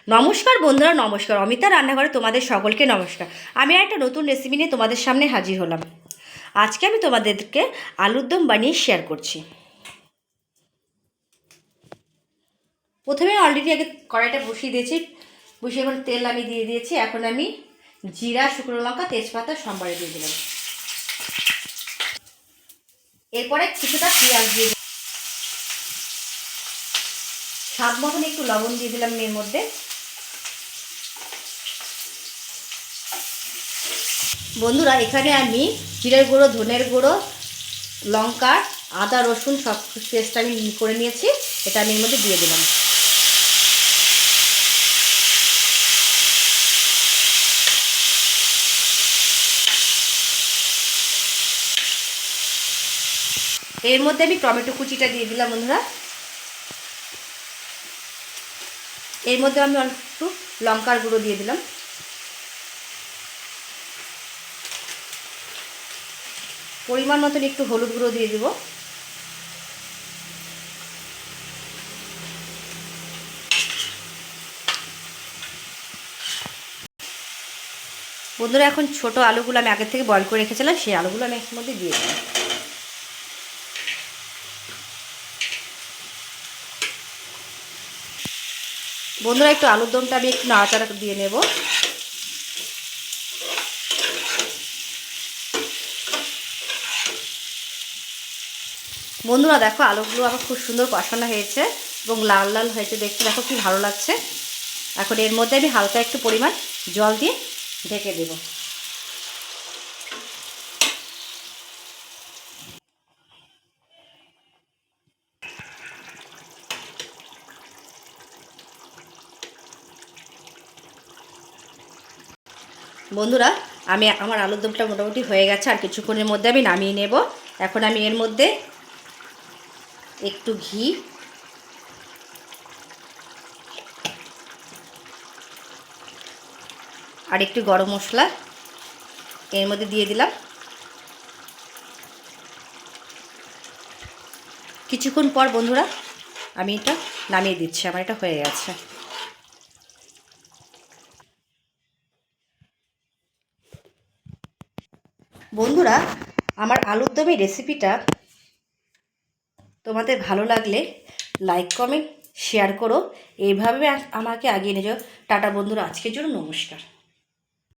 নমস্কার বন্ধুরা, নমস্কার। অমিতা রান্নাঘরে তোমাদের সকলকে নমস্কার। আমি একটা নতুন রেসিপি নিয়ে তোমাদের সামনে হাজির হলাম। আজকে আমি তোমাদেরকে আলুর দম বানিয়ে শেয়ার করছি। প্রথমে অলরেডি আগে কড়াইটা বসিয়ে দিয়েছি, বসিয়ে এখন তেল আমি দিয়ে দিয়েছি। এখন আমি জিরা, শুকনো লঙ্কা, তেজপাতা সম্বারে দিয়ে দিলাম। এরপরে কিছুটা পেঁয়াজ দিয়ে দিলাম, স্বাদ মতন একটু লবণ দিয়ে দিলাম এর মধ্যে। বন্ধুরা, এখানে আমি জিরের গুঁড়ো, ধনের গুঁড়ো, লঙ্কা, আদা, রসুন সব পেস্ট আমি করে নিয়েছি। এটা আমি এর মধ্যে দিয়ে দিলাম। এর মধ্যে আমি টমেটো কুচিটা দিয়ে দিলাম বন্ধুরা। এর মধ্যে আমি অল্প একটু লঙ্কার গুঁড়ো দিয়ে দিলাম। পরিমাণ মতন একটু হলুদ গুঁড়ো দিয়ে দেব। বন্ধুরা, এখন ছোট আলুগুলো আমি আগে থেকে বয়েল করে রেখেছিলাম, সেই আলুগুলো আমি এর মধ্যে দিয়ে দিলাম। বন্ধুরা, একটু আলুর দমটা আমি একটু নাড়াচাড়া দিয়ে নেব। বন্ধুরা দেখো, আলুগুলো আমার খুব সুন্দর কষানো হয়েছে এবং লাল লাল হয়েছে, দেখতে দেখো কি ভালো লাগছে। এখন এর মধ্যে আমি হালকা একটু পরিমাণ জল দিয়ে ঢেকে দেব। বন্ধুরা, আমার আলুর দমটা মোটামুটি হয়ে গেছে, আর কিছুক্ষণের মধ্যে আমি নামিয়ে নেব। এখন আমি এর মধ্যে একটু ঘি, আর একটু গরম মশলা এর মধ্যে দিয়ে দিলাম। কিছুক্ষণ পর বন্ধুরা আমি এটা নামিয়ে দিচ্ছি, আমার এটা হয়ে গেছে। বন্ধুরা, আমার আলুর দমের রেসিপিটা তোমাদের ভালো লাগলে লাইক, কমেন্ট, শেয়ার করো। এইভাবে আমাকে এগিয়ে নিয়ে যাও। টাটা বন্ধুরা, আজকের জন্য নমস্কার।